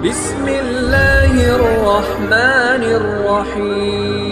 بسم الله الرحمن الرحیم.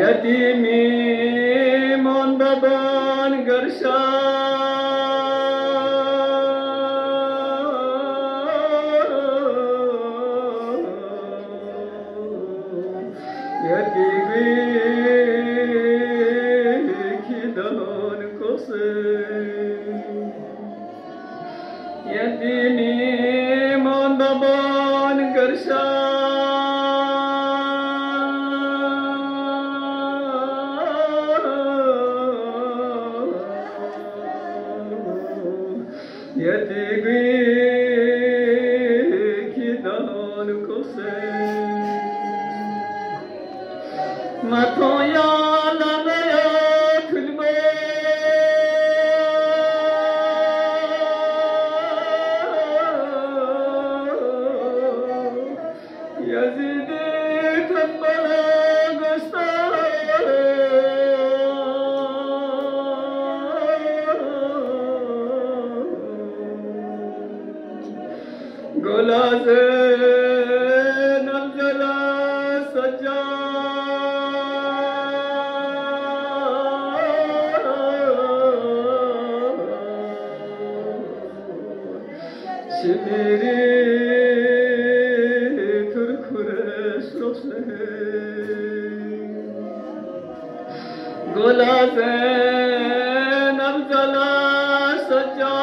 یتیمی من بابان گرشا یتیمی کی دهان کسه یتیمی من بابان گرشا یتیمی کی دهان کسه ماتو یا لمیا کلمه یزیدی تبلا گستا گلازه نمزلا سجا شمیری ترکورش روشنه گلازه نمزلا سجا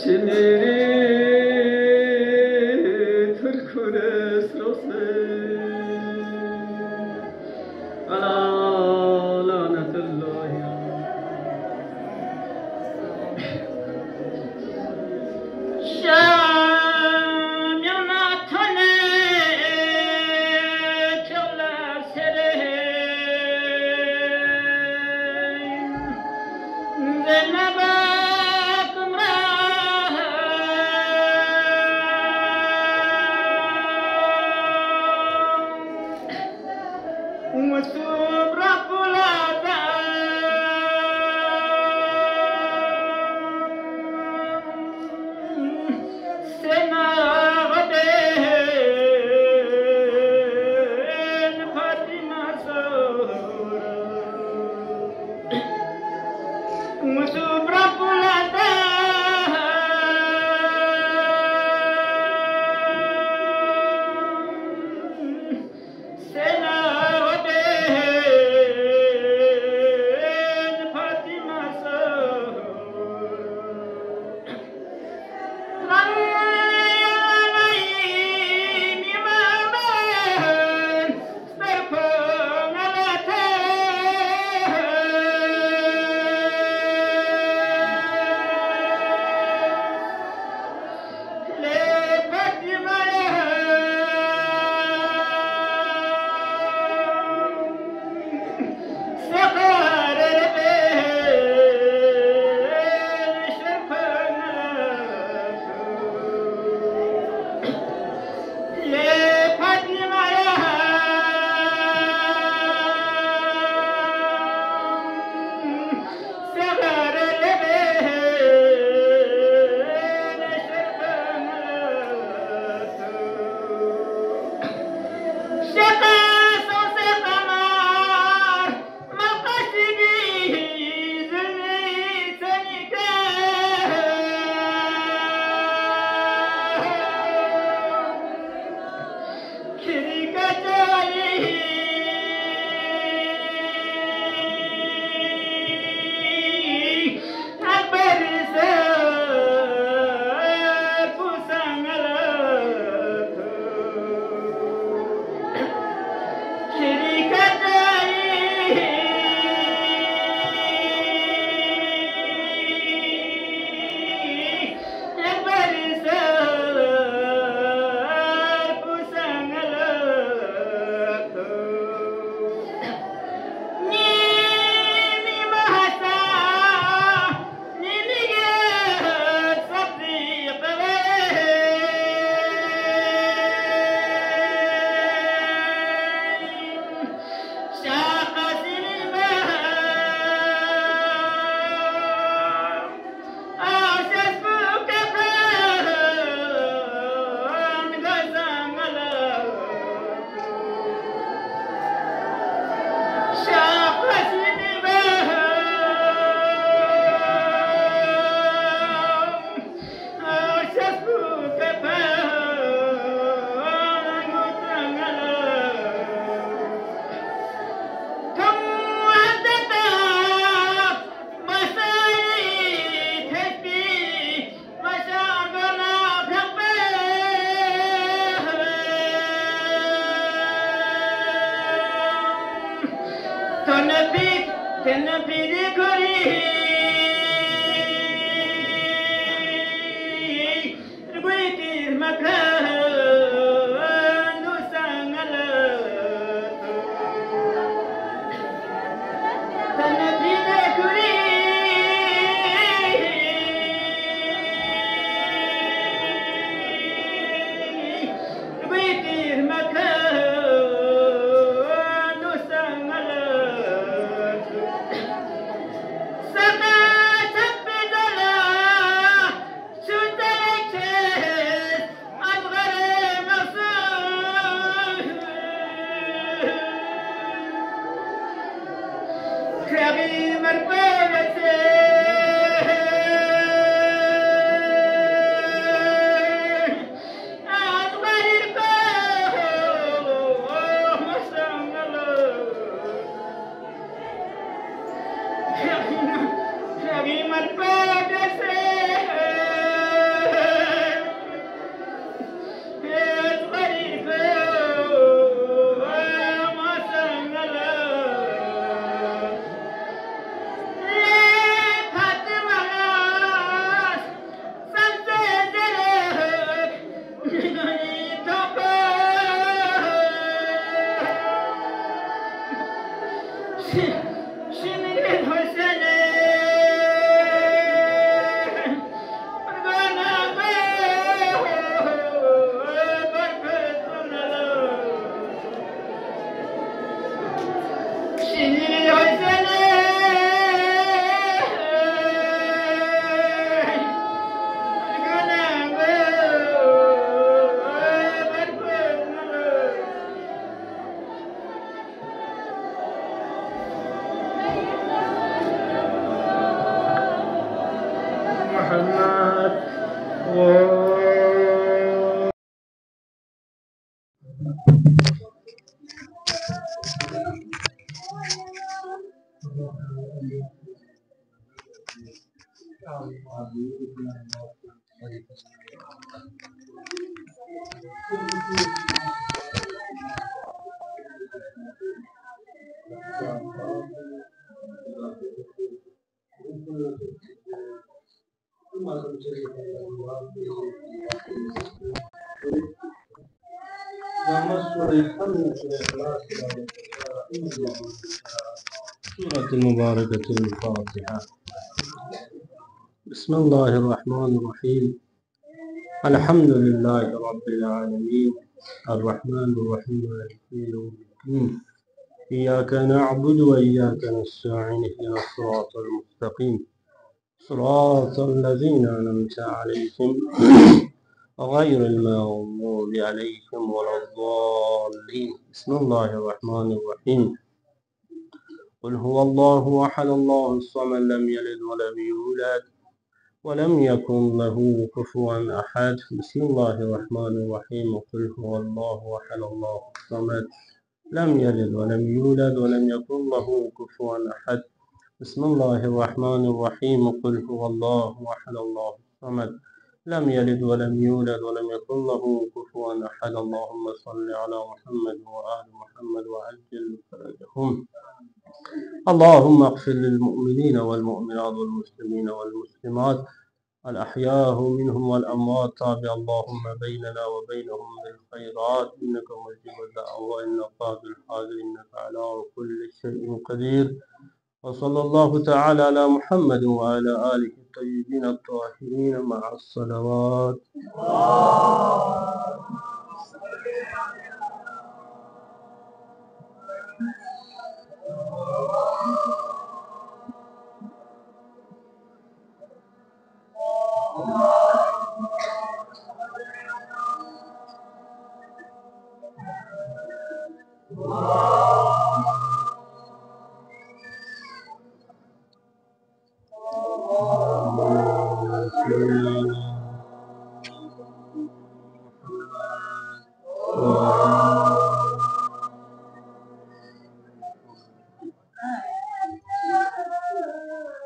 شمیری ترکورش روشنه لعنت الله سورة المباركة الفاتحة. بسم الله الرحمن الرحيم. الحمد لله رب العالمين الرحمن الرحيم مالك يوم الدين إياك نعبد وإياك نستعين اهدنا الصراط المستقيم صراط الذين أنعمت عليهم غير المغضوب عليهم ولا الضالين. بسم الله الرحمن الرحيم. قل هو الله أحد الله الصمد لم يلد ولم يولد ولم يكن له كفوا أحد. بسم الله الرحمن الرحيم. قل هو الله أحد الله الصمد لم يلد ولم يولد ولم يكن له كفوا أحد. بسم الله الرحمن الرحيم. قل هو الله أحد الله الصمد لم يلد ولم يولد ولم يكن له كفوا أحد. اللهم صل على محمد وآل محمد وعجل فرجهم. اللهم اغفر للمؤمنين والمؤمنات والمسلمين والمسلمات الأحياء منهم والأموات. تابع اللهم بيننا وبينهم بالخيرات إنك مجيب الدعوة إنك قادر الحاجة إنك على كل شيء قدير. وصلى الله تعالى على محمد وعلى آله الطيبين الطاهرين مع الصلوات.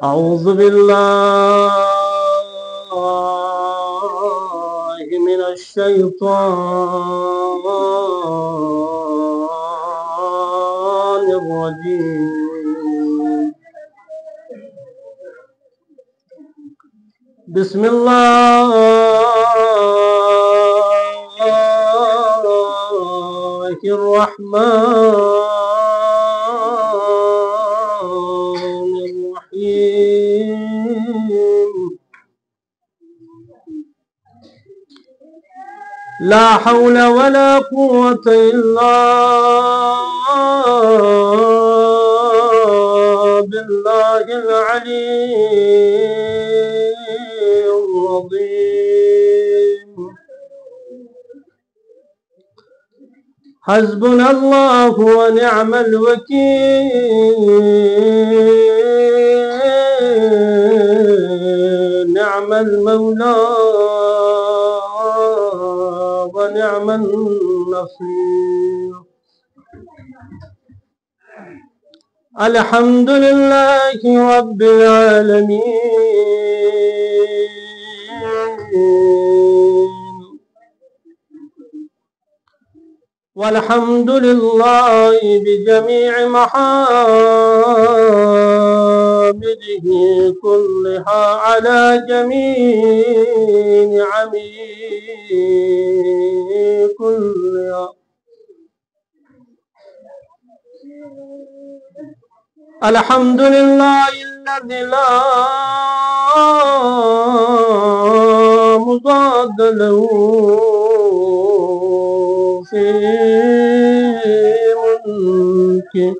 أعوذ بالله من الشيطان الرجيم. بسم الله الرحمن الرحيم لا حول ولا قوة إلا بالله العلي العظيم حسبنا الله ونعم الوكيل نعم المولى ونعم النصير الحمد لله رب العالمين والحمد لله بجميع محامده كلها على جميع نعمه كلها الحمد لله الذي لا مضاد له في ملكه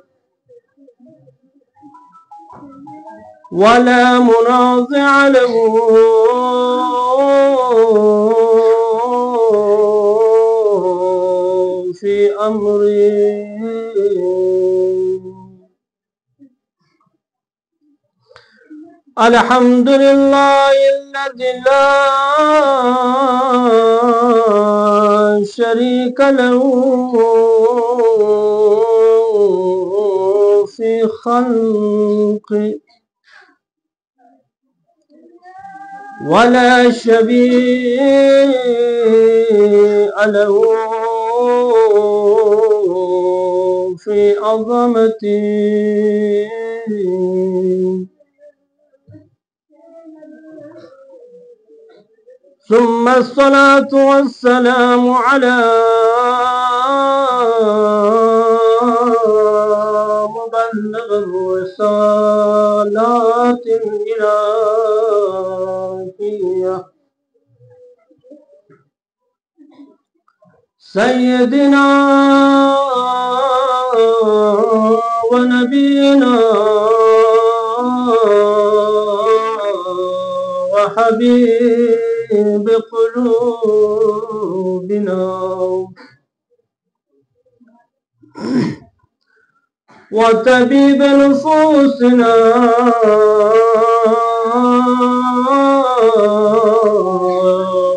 ولا منازع له في أمره الحمد لله الذي لا شريك له في خلقه ولا شبيه له في عظمته ثم الصلاة والسلام على مبلغ الرسالات الإلهية سيدنا ونبينا وحبيب بقلوبنا وطبيب نفوسنا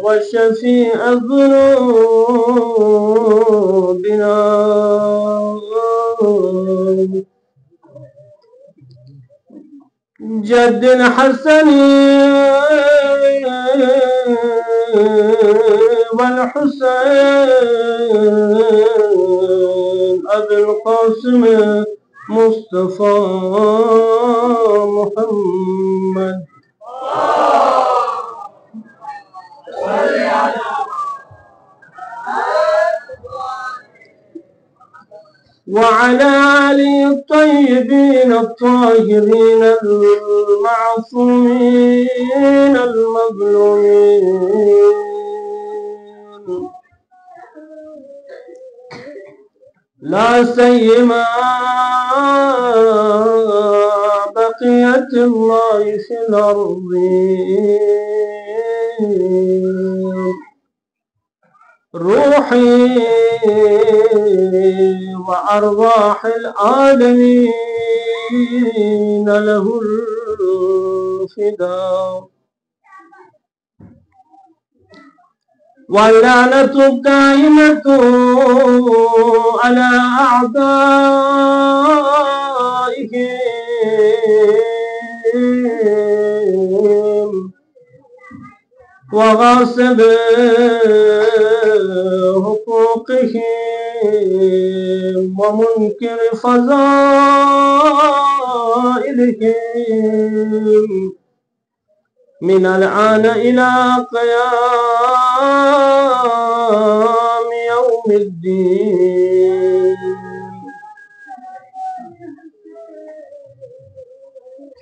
وشفيع ذنوبنا جد حسن والحسين أبي القاسم مصطفى محمد وعلى آله الطيبين الطاهرين المعصومين المظلومين لا سيما بقية الله في الأرض روحي وأرواح العالمين له الفداء واللعنة الدائمة على أعدائهم وغاصب حقوقهم ومنكر فضائلهم من الآن إلى قيام يوم الدين.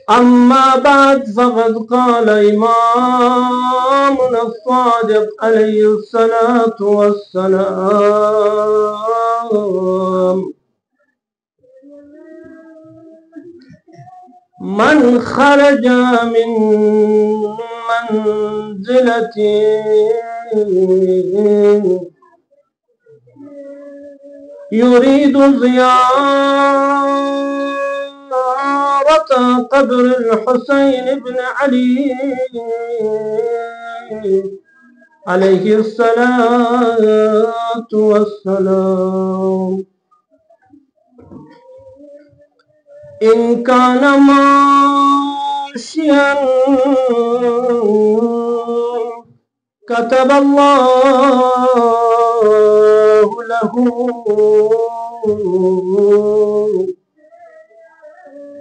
أما بعد، فقد قال إمامنا الصادق عليه الصلاة والسلام: من خرج من منزلة يريد زيارة قبر الحسين بن علي عليه الصلاة والسلام، إن كان ماشيا كتب الله له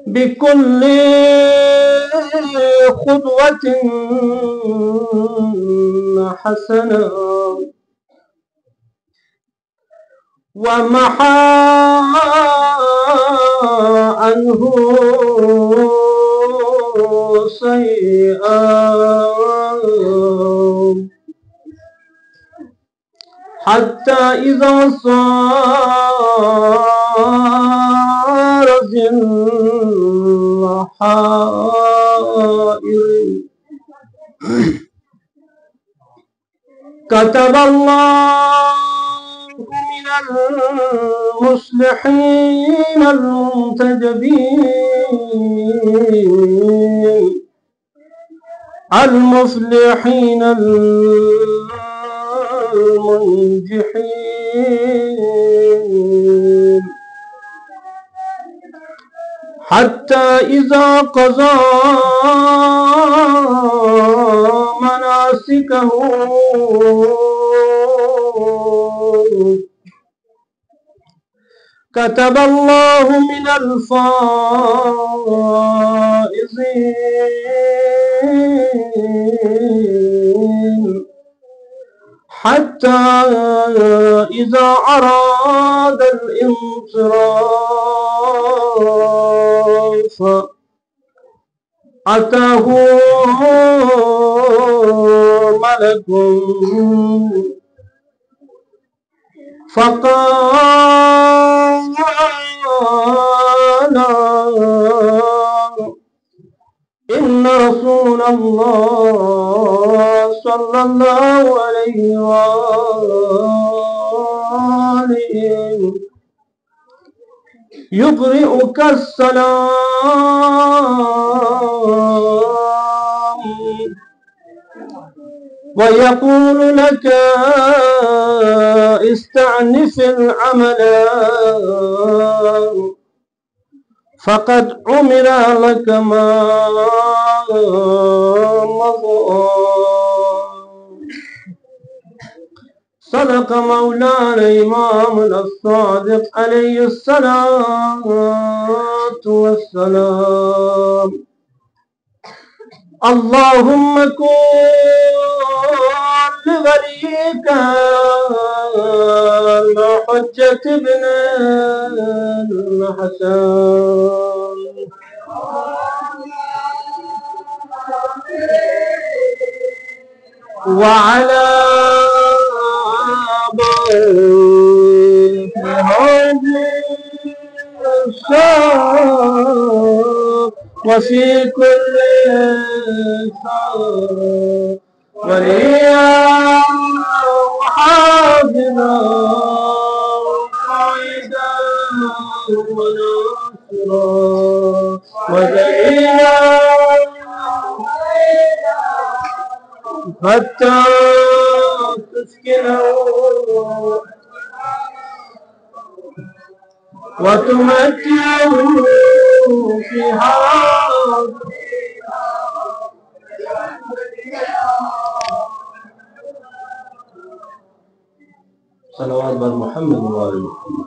بكل خطوة حسنة، ومحى عنه سيئا، حتى إذا صار ظل حائر كتب الله من المصلحين المنتجبين المفلحين المنجحين، حتى إذا قضى مناسكه كتب الله من الفائزين، حتى إذا أراد الانصراف أتاه ملك فقال: إن رسول الله صلى الله عليه وآله يقرئك السلام ويقول لك: استعنف العمل فقد عمل لك ما مضى. صدق مولانا إمامنا الصادق عليه الصلاة والسلام. اللهم كن لوليك الحجة بن الحسن وعلى بيت هذه الشام وفي كل ساعة وليا وحافظا وقائدا وناصرا ودليلا حتى تسكنه وتمتعه فيها صلوات بر محمد وآل محمد.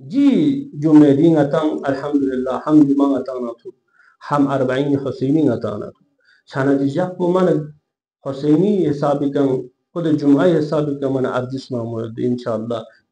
جي جمعة غتان الحمدلله حمد ما غتانا تو هم 40 حسيني غتانا تو شانا دي جاب من حسيني حسابي كان خود جمعه حسابي كان من ارزش معمول ان شاء الله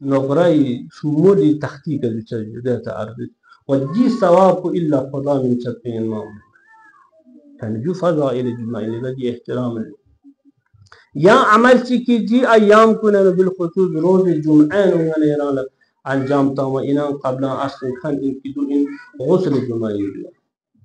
نقرأي شمولي تحقيق الجدات عربي ودي ثواب إلا قضاء من شقين ما يعني جو فضائل الجمعة اللي بدي احترام يا عملتي كي جي أيام كنا بالخصوص روز الجمعة وأنا يرانا أنجام تاما إنان قبل أصل كان إنكدو إن غسل الجمعة يبلا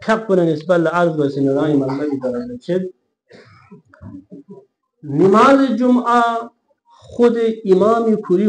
حق بالنسبة للعرض والسنراي مالك درجة نماز الجمعة خود إمام كوري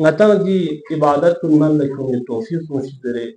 ngata di ibadat kun man lakum tawfiq mushidere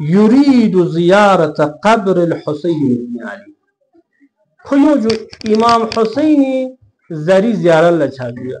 يريد زيارة قبر الحسين بن علي خيو جو إمام حسيني زري زيارة لچاگیا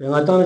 ngata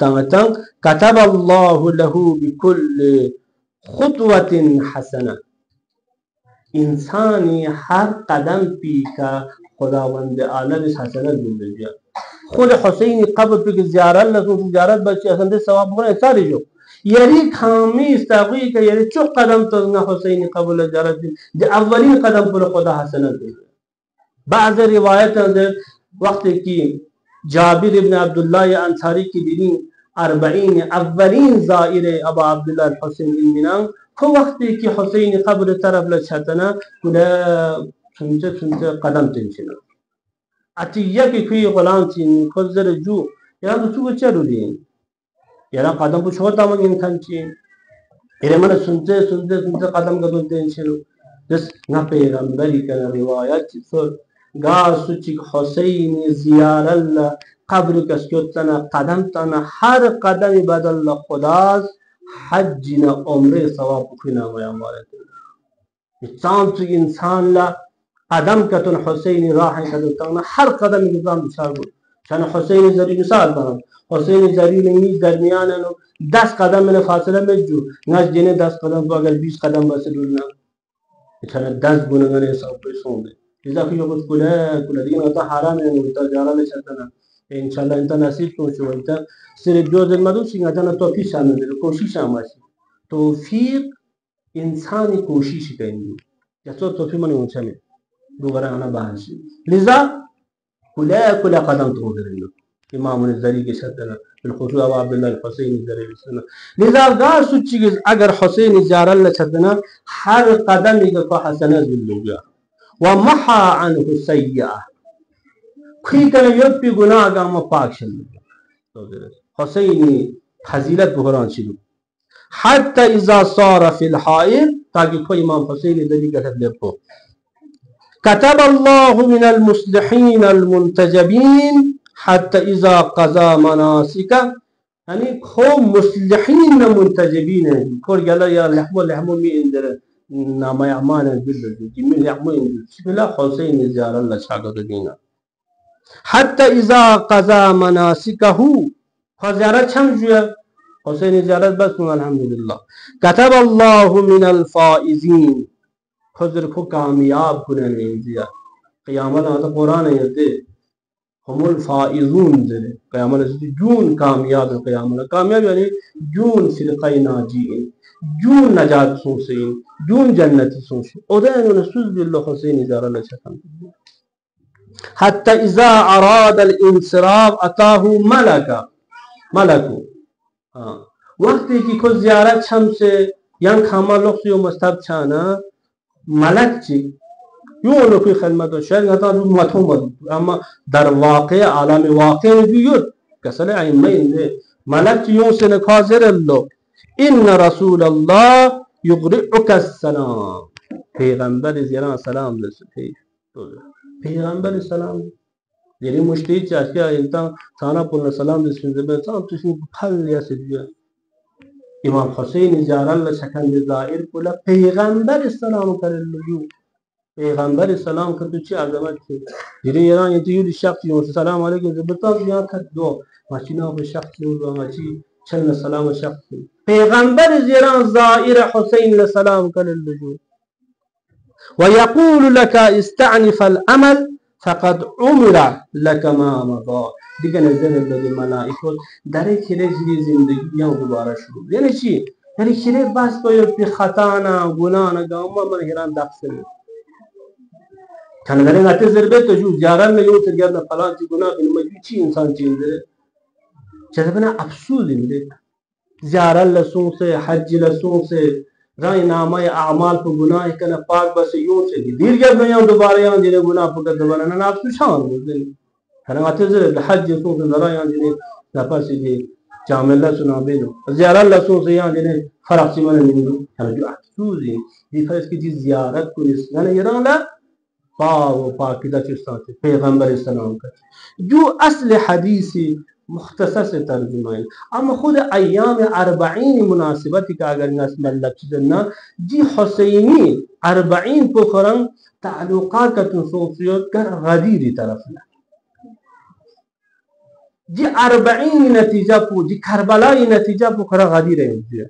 تنگ كتب الله له بكل خطوة حسنة. انسانی هر قدم پی که خداوند عالم حسنت بده. خود حسین قبر پی که زیارت لسون زیارت بچه اصلا ثواب بکنه اثاری جو یعنی کامی استاقی که یعنی چو قدم تو نه حسین قبر زیارت دی اولین قدم پر خدا حسنت بده. بعض روایت اندر وقتی که جابر ابن عبدالله انصاری کی دیدین 40 اولین زائر ابا عبدالله الحسین المنان کو وقتی که حسین قبر طرف لچتنا کلا سنت قدم تنشنا اتیه کی کوی غلام چین خزر جو یا تو چلو دین یا قدم کو شو تام انسان چین اره من سنت قدم کو تنشنو دس نا پیغمبری کنا روایت سر گا سوچ حسین زیار الله قبر کسکتنا قدم تنا هر قدم بدل خداز حجنا عمره ثواب کنا ما مارت انسان تو انسان لا قدم کتن حسین راح کتن هر قدم نظام مثال بود چون حسین زری مثال دارم حسین زری نمی درمیان نو 10 قدم من فاصله مجو ناش جنه 10 قدم تو اگر 20 قدم بس دور نا چون 10 گونه حساب پیسونده اذا که یوز کلا دین تا حرام نه تا جارا چتنا ان شاء الله انت نصیب تو شو انت صرف جوز المدو سینگا جنا توفیق شامل کوشش اماشی توفیق انسانی کوشش کنی یا تو توفیق من اون چمه دوباره انا بحثی لذا كلا قدم تغير امام الزري کے شدنا بالخصوص ابو عبد الله الحسين الزري سنه لذا قال سوچ اگر حسين زار الله شدنا هر قدم کو حسنات بالله ومحى عنه السيئه کوئی کنه یپی گناه گام پاک شد حسين فضیلت بحران شد حتى اذا صار في الحائط تاکہ کوئی امام حسين الزري کا لپو كتب الله من المصلحين المنتجبين حتى إذا قضى مناسك يعني هم مصلحين منتجبين كور قال يا لحمو مي اندر نام يعمان بالله من لحمو بلا حسين زيار الله شاغد دينا حتى إذا قضى مناسكه فزيارة شمجوا حسين زيارة بس الحمد لله كتب الله من الفائزين خضر کو کامیاب کنن انزیا قیامت آتا قرآن یتے هم الفائزون دلے قیامت جون کامیاب قیامت کامیاب یعنی جون فرقہ ناجین جون نجات سوسین جون جنتی سوسین اودین نسوز بالله حسین ازار اللہ شکم حتی اذا اراد الانصراف اتاه ملکو وقتی کی کو زیارت شم سے یان کھاما لوگ سے مستب چھانا ملک چی یون کوئی خدمت و شاید غتا رو متوم اما در واقع عالم واقع بیود کسل عینین ده ملک یون سن کاظر الله ان رسول الله یقرئک السلام پیغمبر زیران سلام رسید پیغمبر سلام یعنی مشتی چاشه انسان ثانا پول سلام رسید به انسان تو پھل یا سجا امام حسین زیار الله شکن زائر کلا پیغمبر سلام کرلو پیغمبر سلام کرتو چی عظمت ہے جنہیں ایران یتیود شخص یوں سلام علیکم زبطان یہاں تک دو ماشینا و شخص یوں ماشی چلنا سلام شخص پیغمبر زیران زائر حسین سلام کرلو ويقول لك استعنف العمل فقد عمر لك ما مضى دیگه نزل الذي ملائکه در کلی زندگی یا دوباره شروع یعنی چی یعنی کلی بس باید بی خطا نه گناه نه گام من هران داخل کن دارن آتی ضربه تو جو جاران نه یو ترگیب نه فلان چی گناه بین مجبور چی انسان چیز داره چه بنا افسوس میده زیارت لسون سے حج لسون سے رای نامه اعمال پر گناه کنه پاک بس یوں سے دیر گرد نه دوباره یان دیگه گناه پر دوباره نه افسوس شان بود كان اعتذر الحج يسوع نرى يعني نفس دي جامل سنا بينو زيارة الله سوى يعني فرق سيمان منو كان جو احسوزي دي فرق كي زيارت كل سنة يران لا باو باكدا چستان پیغمبر السلام کا جو اصل حدیثی مختصر ترجمہ ہے اما خود ایام 40 مناسبتی کا اگر نسل اللہ چیزنا جی حسینی 40 کو خرم تعلقات کا تنصوصیت کر غدیری طرف لا دی 40 نتیجه پو دی کربلای نتیجه پو کرا غدیر اینجا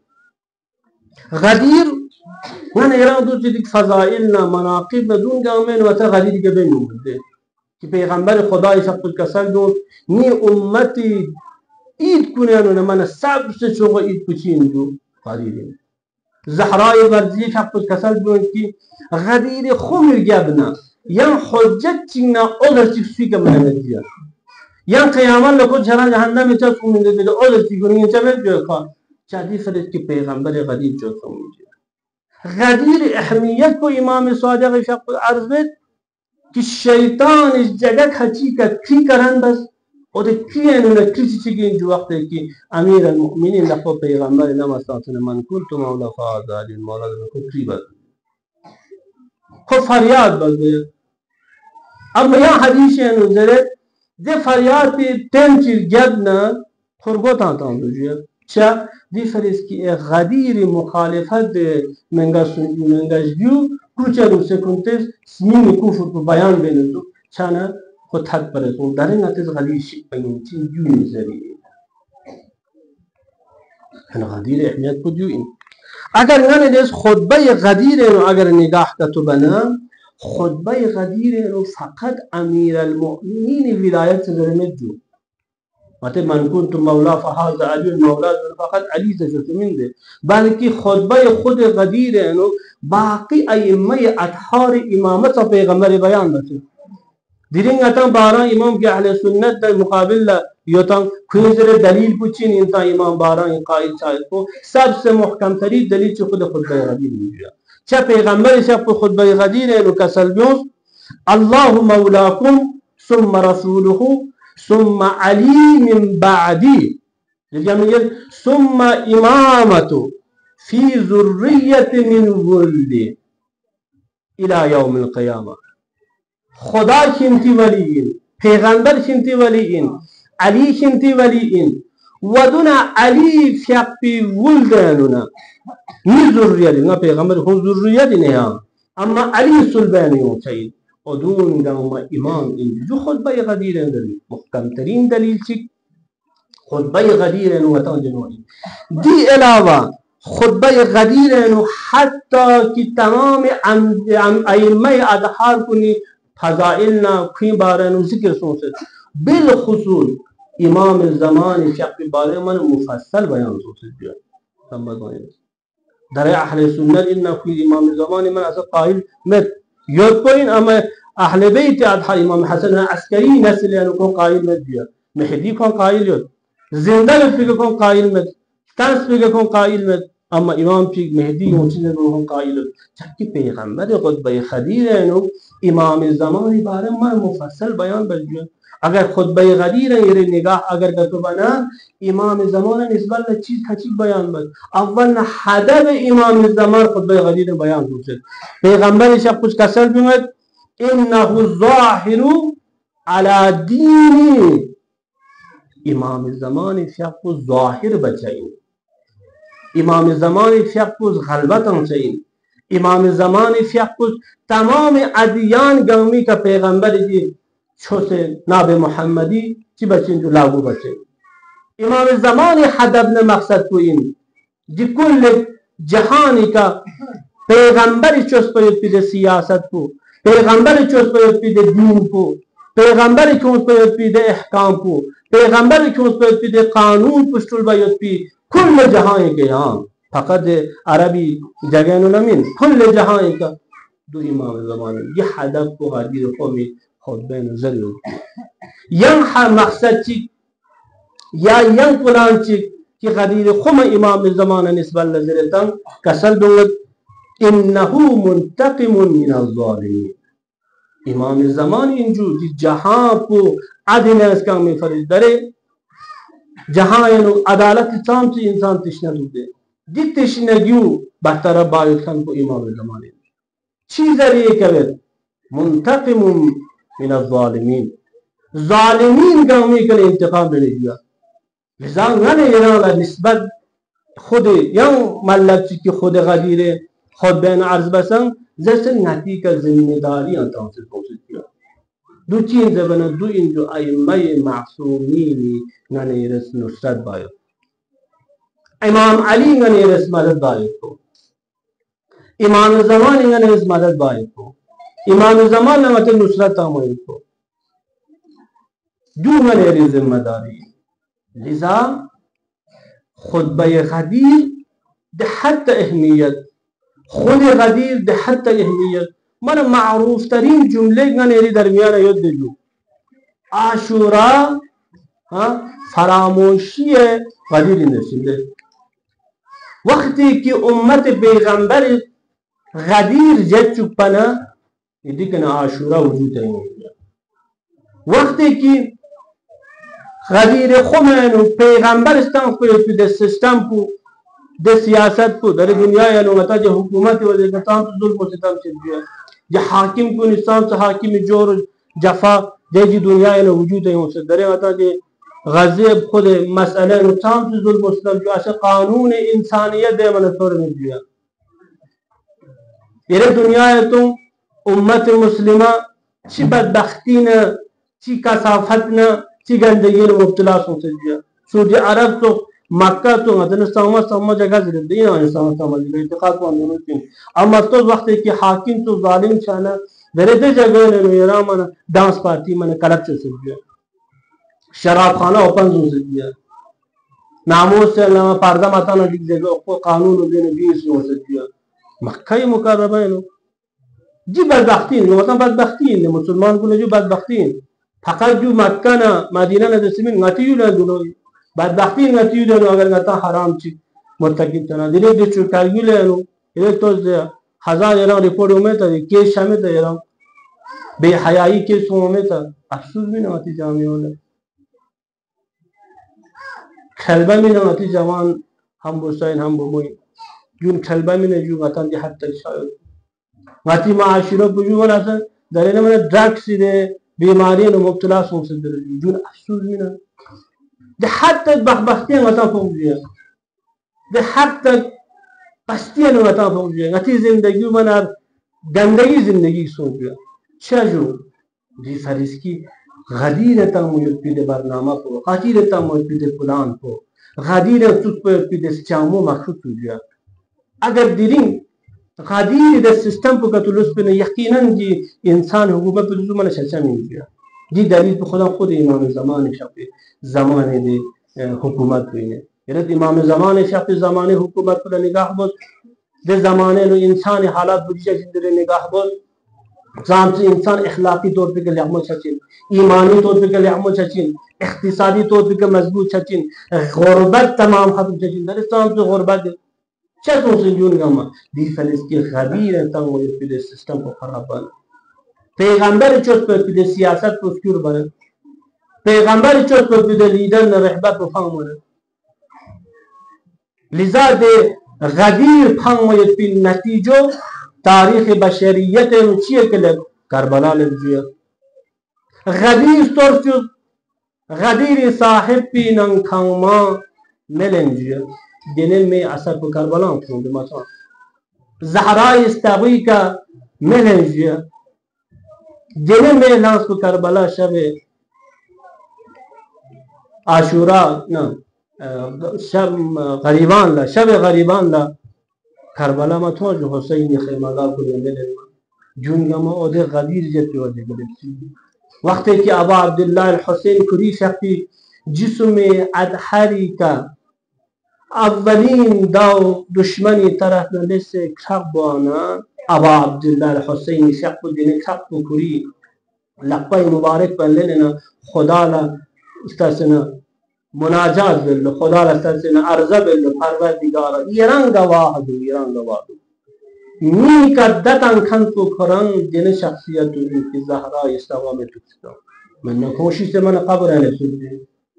غدیر من ایران دو دیگه فضائلنا مناقب ندون گامن و تا غدیر که بینون بده که پیغمبر خدای شخص کسل دون نی امتی اید کنیانو من صبر سے چوغا اید کچین دو غدیر زهرای ورزی شخص کسل دون که غدیر خمر گبنا یا حجت چینا اولر چیک سوی که من ندیا یا قیامان لکو جهران جهنم چا سومینده دیده اولر چیک کنی چا بید جو کار چادی فرد که پیغمبر غدیر جو سومینده غدیر اهمیت کو امام صادق شق عرض بید که شیطان جگه کچی که کی کرن بس او ده کی اینو کسی چیگی اینجا وقتی که امیر المؤمنین لفظ پیغمبر نمستانسن من کنت مولا فاضالین مولا ده کو کی بس خود فریاد بس بید اما یا حدیث اینو زره ده فریاد تنچیر گدنا خرگوت آتان دو جوید چه دیفرست که غدیر مخالفت منگشگیو کوچه سکنتز سنین کفر کو بیان بینیدو چانه خود حد برسون در این نتیز غدیر شک بگیم چین جو نزدی این غدیر احمیت کو جو این اگر نه دیز خطبه غدیر اینو اگر نگاه کتو بنا خطبه غدیر اینو فقط امیر المؤمنین ولایت درمت جو ماته من کنت مولا فهذا علی مولا فقط علی تجربه منده بلکه خطبه خود غدیر اینو باقی ائمه اطهار امامت پیغمبر بیان بشه دیرین اتان بارا امام کے اہل سنت در مقابل یوتان کوئنزر دلیل پوچھین انتا امام بارا قائد شاید کو سب سے محکم ترین دلیل چھ خود خطبہ غدیر میجا چھ پیغمبر شب خطبہ غدیر اینو کسل بیوز اللہ مولاکم ثم رسوله ثم علی من بعدی ثم امامتو فی ذریت من ولد الى یوم القیامة خدا شنتی ولیین پیغمبر شنتی ولیین علی شنتی ولیین ودنا علی فیقی ولدانونا نی ذریت نا پیغمبر خون ذریت نہیں اما علی سلبانیون چاہیے ودون گاما امام جو خطبہ غدیر اندر محکم ترین دلیل چک خطبہ غدیر انو وطان جنوانی دی علاوہ خطبہ غدیر انو حتی کی تمام ائمہ ادحار کنی فضائلنا کھویں بارانو ذکر سوچت بالخصوص امام الزمان شاقی بارے من مفصل بیان سوچت جو سمجھوئے در اہل سنت انہا کھویں امام الزمان من اصلا قائل مت یوتپوین اما اہل بیت ادحار امام حسن عسکری نسل یعنی کون قائل مت جو مہدی کون قائل یوت زندہ لفظ کون قائل مت تنس پہ کون قائل مت اما امام چیک مہدی ہوں چیزیں کون قائل جبکہ پیغمبر خطبہ غدیر اینو امام زمان بارے میں مفصل بیان بجو اگر خطبہ غدیر یہ نگاہ اگر کتو بنا امام زمان نسبت چیز کچی بیان بج اول حدب امام زمان خطبہ غدیر بیان ہوتے پیغمبر شب کچھ کسر بیمت انہو ظاہر علی دین امام زمان شب کو ظاہر بچائیں امام زمان فیق کو غلبتاں چاہیے امام زمان فیق کو تمام ادیان گومی کا پیغمبر جی چھوٹے ناب محمدی چی بچیں جو لاغو بچیں امام زمان حدب نے مقصد کو ان جی کل جہانی کا پیغمبر چوس پر پیدے سیاست کو پیغمبر چوس پر پیدے دین کو پیغمبر چوس پر پیدے احکام کو پیغمبر چوس پر پیدے قانون پشتل بیت پی کل جہاں کے ہاں فقط عربی جگہ نمین کل جہاں کا دو امام زمان یہ حدب کو غدیر قومی خطبہ نظر ہوتی ین مقصد چک یا ین قرآن چک کہ غدیر قوم امام زمان نسبت لذرتا کسل دونت انہو منتقم من الظالمین امام زمان انجو جہاں کو عدل اس کا میں فرض درے جہاں اینو عدالت تام سے انسان تشنہ دے دی تشنگیو بہتر باید خان کو امام زمانے چیز ذریعے کرد منتقم من الظالمین ظالمین کا ہمیں کل انتقام لے دیا لذا ننے یرالا نسبت خود یا ملک چکی خود غدیر خود بین عرض بسن جیسے نتی کا ذمہ داری انتان سے پوچھت کیا دو چین زبنه دو اینجو ائمه معصومینی غنی رس نصرت باید امام علی غنی رس مدد باید کو امام زمان غنی رس مدد باید کو امام زمان نمت نصرت آموید کو دو غنی رس ذمہ داری لذا خطبه غدیر ده حتی اهمیت خود غدیر ده حتی اهمیت من معروف ترین جمله غنی درمیان یاد دیجو عاشورا فراموشی غدیر نسیده وقتی که امت پیغمبر غدیر جد چکپنا یدی کنه عاشورا وجود نمیده وقتی که غدیر خمینو پیغمبر استان په د سیستم په د سیاست په در دنیا یا نومتا جو حکومت و نظام ظلم و ستم چل گیا جو حاکم کو نظام سے حاکم جور جفا جی دنیا یا وجود ہے اس در آتا جو غزب خود مسئلہ نظام سے ظلم و ستم جو ایسا قانون انسانیت دے من طور میں دیا یہ دنیا ہے تو امت مسلمہ چی بدبختی نہ چی کثافت نہ چی گندگی نہ مبتلا سو سجیا سعودی عرب تو مکہ تو مدن سما جگہ زندگی نہ سما اعتقاد کو اندر تین اما تو وقت کی حاکم تو ظالم چانا درد جگہ نے یرا من ڈانس پارٹی من کلب سے سجیا شراب خانہ اوپن سے سجیا ناموس سے نہ پردہ ماتا نہ لکھ دے کو قانون دے نبی سے سجیا مکہ مکرمہ ہے جی بدبختی نو مطلب بدبختی نے مسلمان کو جو بدبختی فقط جو مکہ نہ مدینہ نہ دسمین نتیو نہ دلو بدبختی نتیو نہ اگر نتا حرام چی مرتکب تنا دلی دے چوکاگی لے نو یہ تو ہزار ایران رپورٹ میں تھا کیس شامل تھا ایران بے حیائی کیس میں تھا افسوس بھی نہ ہوتی جامعوں نے خلبہ میں نہ ہوتی جوان ہم بوسائن ہم بوئی جون خلبہ میں نے جو وطن دی حد تک شاید واتی معاشرہ کو جو ولا سر درے میں ڈرگس دے بیماری نو مبتلا سو سے جون افسوس میں نہ دے حد تک بخبختی وطن پہنچ گیا دے حد تک پستی نو وطن پہنچ گیا غتی زندگی من گندگی زندگی سو گیا چجو دی فرض کی غدیر تم پید برنامه کو غدیر تم پید پلان کو غدیر تو پید چامو مخصوص ہو گیا اگر دیرین غدیر د سیستم په کتلوس په یقینا دی انسان حکومت په زمانه شچا مين گیا دی دلیل په خود امام زمان شفی زمانه دی حکومت وینه یعنی امام زمان شفی زمانه حکومت پر نگاه بود د زمانه نو انسان حالات بجا جندر نگاه بود زام سے انسان اخلاقی طور پہ کہ احمد سچن ایمانی طور پہ کہ احمد سچن اقتصادی طور پہ کہ مضبوط سچن غربت تمام ختم سچن در اسلام سے غربت چطور سنجون گاما دی فلس کی غدیر تنگ و پید سسٹم کو خراب بنا پیغمبر چوت پر پید سیاست کو سکور بنا پیغمبر چوت پر پید لیڈر نہ رحبت کو فنگ بنا لذا دے غدیر فنگ و پید نتیجو تاریخ بشریت چیه کله کربلا لمجیه غدیر ترچو غدیر صاحب پی ننکانما ملنجیه دنه میں اثر پر کربلا کنده مثلا زهرای استوی کا ملنجیه دنه میں لانس پر کربلا شب عاشورا نه شب غریبان لا شب غریبان لا کربلا ما تو جو حسین خیمه‌دار کو لے جونگا ما اودے غدیر جتے ودے گلتی وقت کہ ابا عبداللہ الحسین کری شخصی جسم ادحری کا اولین داو دشمنی طرف نہ سے کھبانا ابا عبداللہ الحسین شخص دین کھب کری لقب مبارک پر لینا خدا لا استاسنا مناجات بالله خدا لستسنا ارزا بالله پروردگار ایران گواهد ایران گواهد می کدتن کنتو کرن دین شخصیت که زهرا استقام تو من نکوشی سے من قبر نسود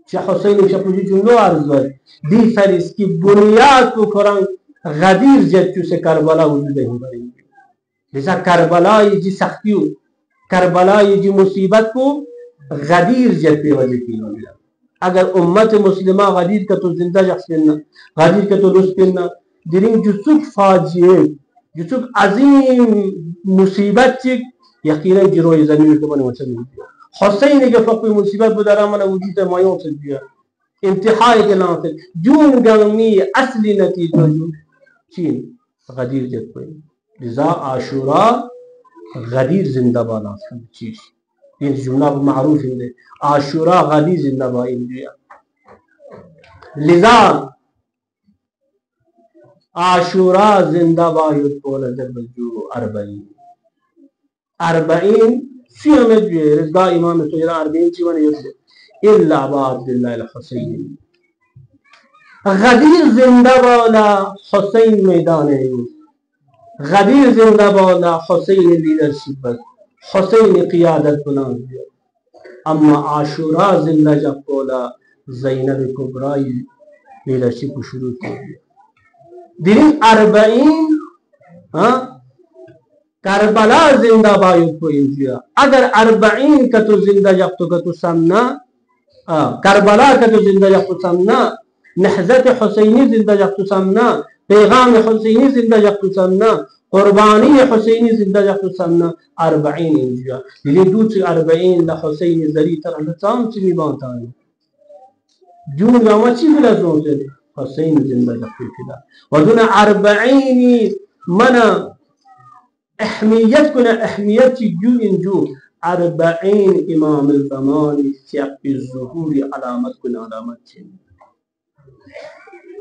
چه حسین شپوجی جملو ارزا دی فرس کی بنیاد کو کرن غدیر جت سے کربلا وجود ہی بری لذا کربلا جی سختیو کربلا جی مصیبت کو غدیر جت پہ وجہ کی ملا اگر امت مسلمہ غدیر کا تو زندہ شخص کرنا غدیر کا تو رس کرنا درین جسک فاجئے جسک عظیم مصیبت چک یقینا جروی زمین کو بنے وچن حسین کے فقی مصیبت بدارا من وجود مایوں سے دیا انتہائی کے ناصر جون گرمی اصلی نتیجہ جو چین غدیر جت کوئی لذا عاشورا غدیر زندہ بالا چیز یہ جملہ معروف ہے عاشورا غدیر زندہ با انڈیا لذا عاشورا زندہ با یطول جو 40 في مجد رضا إمام الطيران 40 شيء يوسف إلا أبا عبد الله الحسين غدير زندہ بالا حسین میدان غدیر زندہ بالا حسین لیڈرشپ حسین قیادت بنا دیا اما عاشورا زندہ جب بولا زینب کبرائی لیڈرشپ کو شروع کر دیا دن 40 کربلا زندہ بایو کو انجیا اگر 40 کا تو زندہ جب تو کا تو سامنا کربلا کا تو زندہ جب تو سامنا نهضت حسینی زندہ جب تو سامنا پیغام حسینی زندہ جب تو سامنا قربانی حسینی زندہ جب تو سامنا 40 انجیا یہ دوسری 40 لحسین زری طرح لطام چمی بانتا ہے جون گاما چی بلا زون سے حسین زندہ جب تو فدا ودون 40 منا احمیت کنا احمیت جو انجو 40 امام الزمان سیاق الظهور علامت کنا علامت چین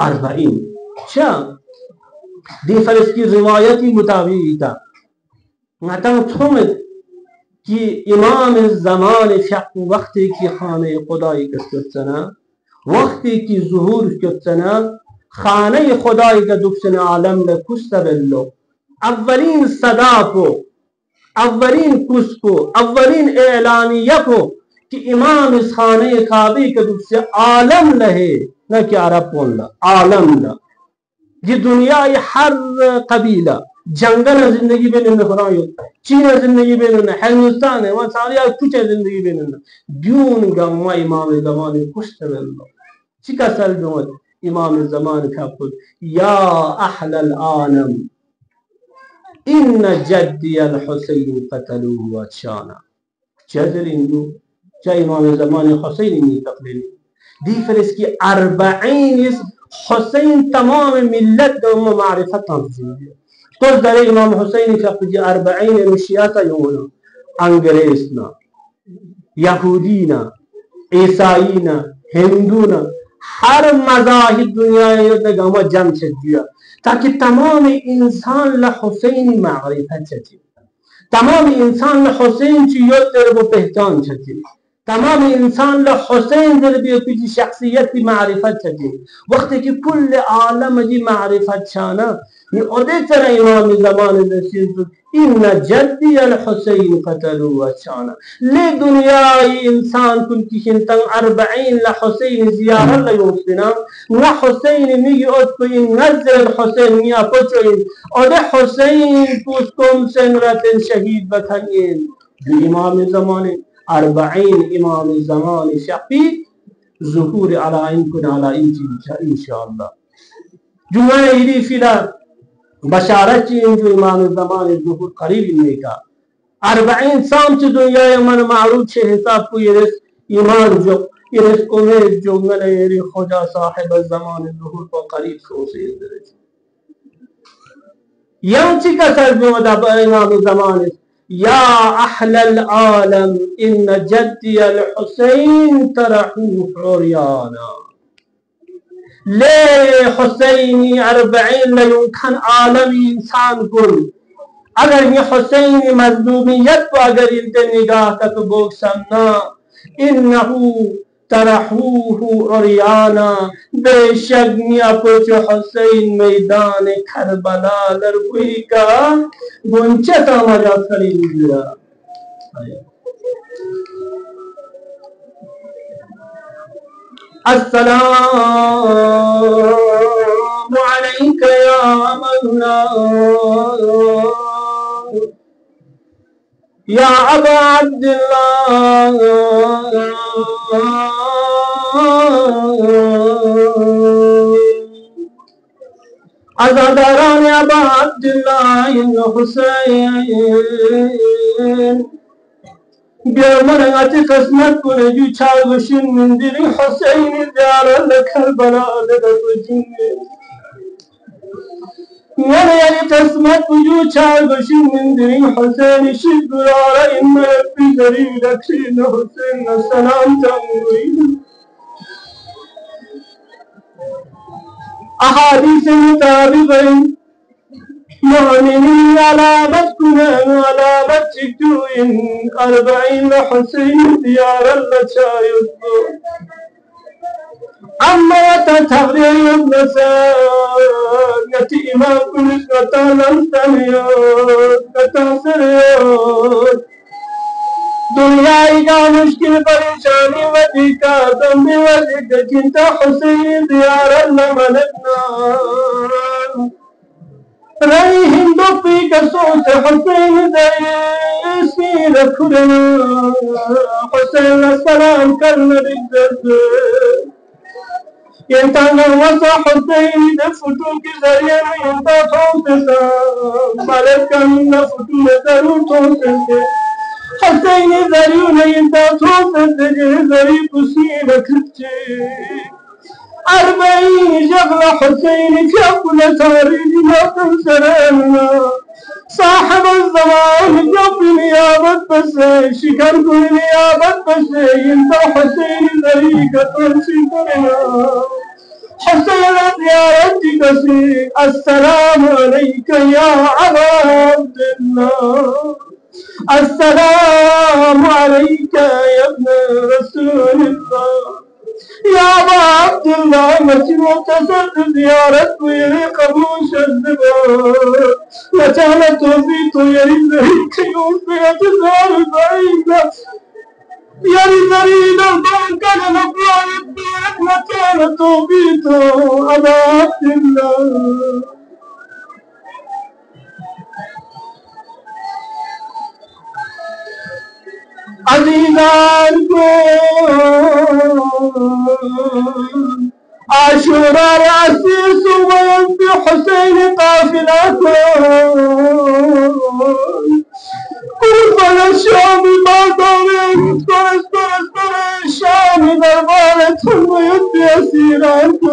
40 چا دی فرس کی روایتی مطابقی تا نتاں تھومد کہ امام الزمان سیاق وقتی کی خانه خدای کستنا وقتی کی ظهور کستنا خانه خدای کا دفسنا عالم لکستبلو اولین صدا کو اولین کس کو اولین اعلانیہ کو کہ امام اس خانہ کعبے کے دل سے عالم لہے نہ کہ عرب بولنا عالم نہ یہ دنیا ہر قبیلہ جنگل زندگی بین خدایو چین زندگی بین ہندوستان ہے وہاں سارے کچھ زندگی بین دیون گما امام زمان کشت بالله چکا سر جوت امام زمان کا خود یا احل العالم ان جدی الحسین قتلوه واتشانا چادر اندو چا امام زمان حسین نہیں تقلیل دی فرس کی 40 حسین تمام ملت دوم معرفت تنظیم تو در امام حسین فقط 40 نشیاتا یونا انگریزنا یہودینا عیسائینا ہندونا ہر مذاہب دنیا گاما جمع چل دیا تاکہ تمام انسان لحسین معرفت چاہتی تمام انسان لحسین چیوت در وہ پہچان چاہتی تمام انسان لحسین در بھی کچھ شخصیت کی معرفت چاہتی وقت کی کل عالم جی معرفت چانا ادھے طرح امام زمان نسیز ان جدی الحسین قتلوا واتشانا لے دنیای انسان کن کی شنتن 40 لحسین زیارت لیوستنا نا حسین میگی ات کو ان نزل الحسین میا پچوین ادھے حسین کس کم سنرتن شہید بکھنین امام زمان 40 امام زمان شقی ظهور على انکن على انشاءاللہ جمعہ ایدی فیلا بشارت چی انجو امام الزمان ظهور قریب انہی کا 40 سام چی دنیا من معروض چھے حساب کو یہ رس ایمان جو یہ رس امید جو ملے یہ خدا صاحب الزمان ظهور کو قریب سو سے اندرج یہاں چی کا سر جو امام الزمان یا احل العالم ان جدی الحسین ترحوح عریانا لے حسینی 40 لیونکن عالمی انسان کن اگر یہ حسینی مظلومیت کو اگر انتے نگاہ کا تو بوک سمنا انہو ترحوح عریانا بے شک میا پوچھ حسین میدان کربلا لرگوی کا گنچتا مجا خرید لیا السلام عليك يا مولاي يا أبا عبد الله عزاداران أبا عبد الله الحسين بیا منعتی قسمت کنه جو چاوشین من دلی حسین دیار لکربلا لدوجین منعتی قسمت جو چاوشین من دلی حسین شد برارا این ربی دری لکرین حسین سلام تموین احادیث مطابق مؤمنين علامت كنان علامت جدوين 40 حسين ديار اللشايد أما تتغري ابن ساقة إمام كنش نتالم سميوت نتاسريوت دنياي کا مشکل پریشانی وجہ کا دم وجہ جنتا حسين ديار اللہ ملکنا رأي هندو في كسوس حسين دايسي لكلنا حسين السلام كرنا بالجد ينتانا وصا حسين دفتو كزريا ينتا توسسا ملكا نفتو نزرو توسسا حسين زريون ينتا توسسا زري بسينا كتشي 40 شغلة حسين كفلة تاريخ ما تنسرنا صاحب الزمان جنب نيابة بسي شكر كل نيابة بسي انت حسين ذريك تنسكرنا حسين زيارتك سي السلام عليك يا عبد الله السلام عليك يا ابن رسول الله يا أبا عبد الله مسير تصل زيارة ويري قبوش الزبار وكان توفيق يري ذريك يوفي تزار بعيدا يري ذريد الضوء كان نبوع الدين وكان توفيق أبا عبد الله عزيزان عاشوراء رأسي سوين بحسين قافلكم كل الشام ما دورين كل الشام دربارتهم ويدي أسيرانكم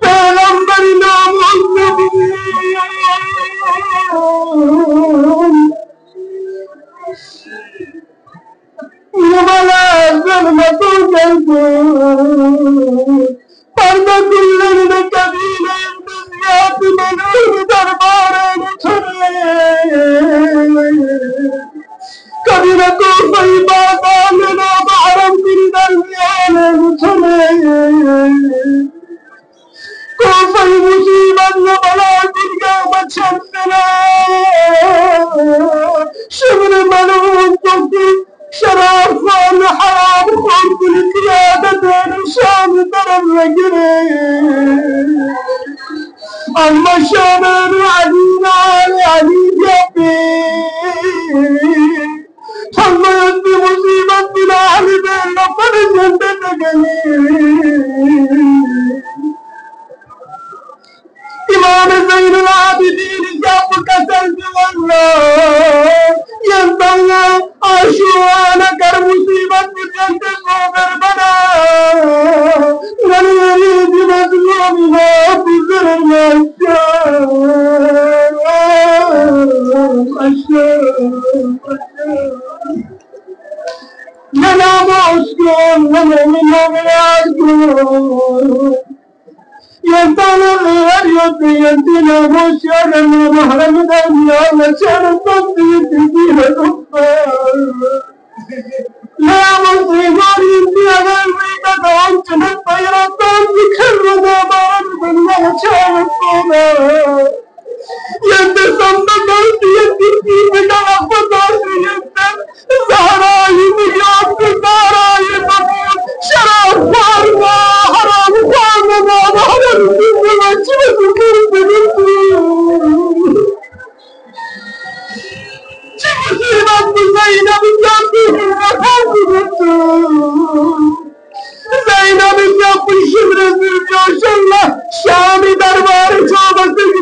پیغمبرنا محمد ولا ظلمة كالكون فرد كل الكبير انتزيات منور دربار كبير كوفة عبادة لنا بحرم كل الريال كوفة مصيبة لبلاك القامة شمسنا شمر ملون تفكي شرافان حرام خلق القيادة نشان درب رجلي أما شامل علينا علي جابي ثم يدي مصيبة بلا علي بين لفر جنبنا إمام زين العابدين جاب كسر الله ينبغي عاشوانا كر مصيبة بجنت صوبر بنا من يريد مظلومها بزر منام أسكن ومؤمن أسكن ينطلق الغريب ينتنا مشير المحرم دنيا وشر التصديق فيها الأخبار لا مصيبة ينتي أغلبك دعوت الطيرة بكر دابان بالله شعر الصلاة ينتسم بقلت ينتي بك أخبطات ينتم زهراء بيوت بالداراء مقود شراب فارما حرام فارما حرام فارما شبه كرب نمتو شبه سيبات زينب جابه الرحام نمتو زينب جابه شبر زرجوش الله شامي دربار شعب سجن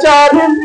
40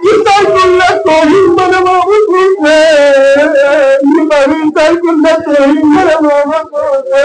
Kita kulla tohi manama kulle, nibahi sar kulla tohi manama kulle.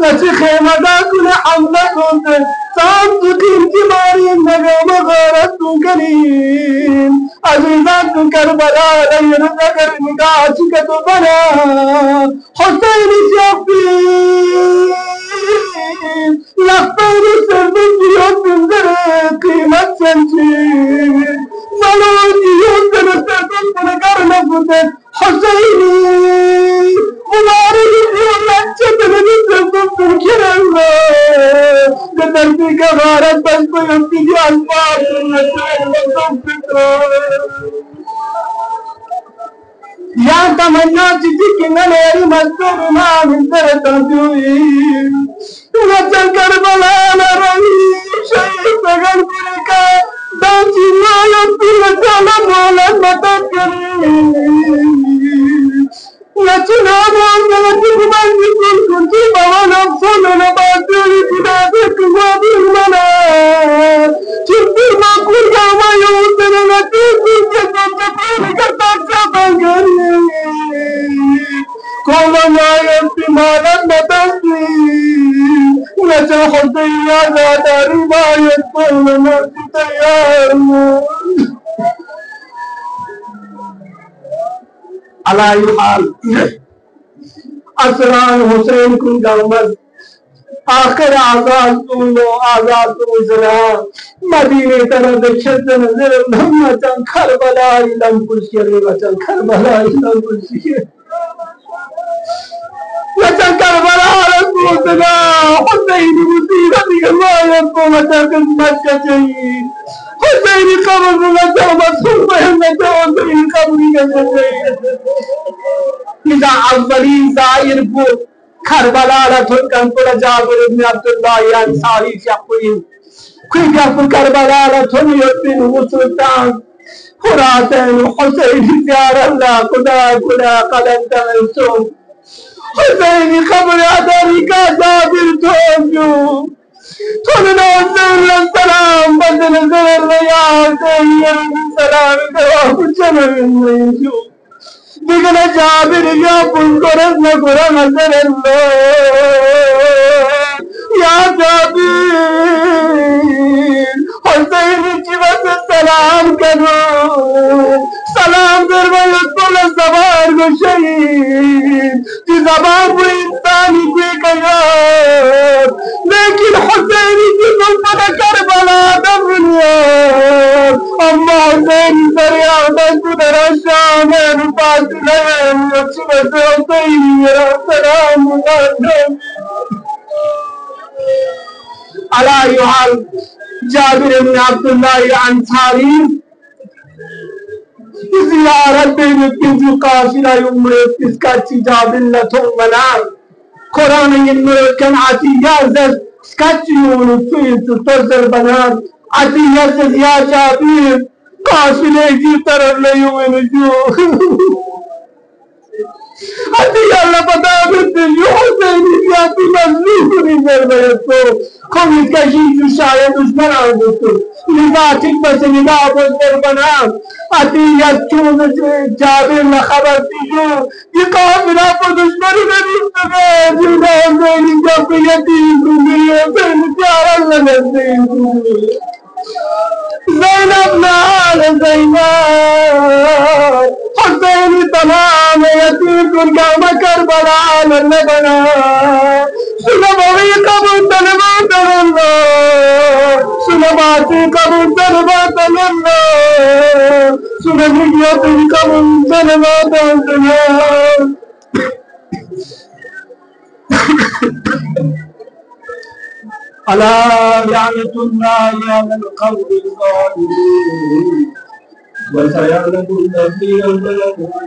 نشي خيمة كل حملة كنت صعبت قيمتي ماري النجوم غارت كريم عزيزات كربلاء غير ذكر نقاشك تبنا حسين شفيق لقطين سردت يوم من قيمة سنشير ملوك يوم سردت نقرن فتت حسيني مبارك يوم لجت نسردت كرنا بتربي كبارت بس يمتدي أسباب يا تمنى تجيك نلي مستور ما من ترتدوين وجل كربلاء نرمي شيء سجل بك دانتي ما يطير سلام ولا متكرين لكن أنا أقول من يكون كنت بوانا بصنا بعدين بنادك وبالمنا كنت ما كل يوم يوصل نتيجة كنت كرتك سبعين كل ما يمشي مالك متسلين لكن خطي يا داري ما يدخل ما تيار على أي حال أسران حسين كن قومت آخر آزاد تولو آزاد تولو مدینه طرف دکشت نظر لما چن کربلا ایلم کشیره وچن کربلا ایلم کشیره وچن کربلا رسولنا حسین مصیبتی گلایت کو وچن قسمت کچهی حسین قبر وچن مصور محمد حسین قبری کچهی إذا أولي زائر بو كربلاء لتركن كل جابر بن عبد الله الأنصاري يقول كي كفر كربلاء لتن يبين وسلطان فراتين حسين زيار الله خدا خدا قدم تنسون حسين خبر أدريك جابر توجو تنو نزل السلام بدل نزل يا حسين السلام دوام جمل يجو بقنا جابر يا بنقرز نقرا نزل الله يا جابر حسين جبت السلام كنو سلام در ويطول الزبار شهيد في زبان وإنساني في كيار لكن حسين جبت من كربلاء دمنيار أما حسين سريع بنت درشام نفاس لهم يشبت حسين يا سلام مقدم على أي حال جابر بن عبد الله الأنصاري زيارة بين قافلة يمرت إسكاتي جابر لتو منام قرآن يمرت كان عتيازة إسكاتي يمرت تتصدر بنام عتيازة يا جابر قافلة جي طرف ليوم نجوه أتي الله بدا بالدنيا حسين يأتي مظلوم نزل بيته قوم كشيش شايد دشمن عندكم لذاتك بس نگاه بزر بنام أتي يأتون جابر لخبر تيجو يقابل أبو دشمن نبيستغير جنان بيني جب يتيم كنية بين جار الله نزيم زينب نال زينب حسين تمام يتيم كن قام كربلاء للبنا سنبوي قبل تنبات الله سنباتي قبل تنبات الله سنبيتي قبل تنبات الله ألا لعنة الله على القوم الظالمين وسيعلم الذين ظلموا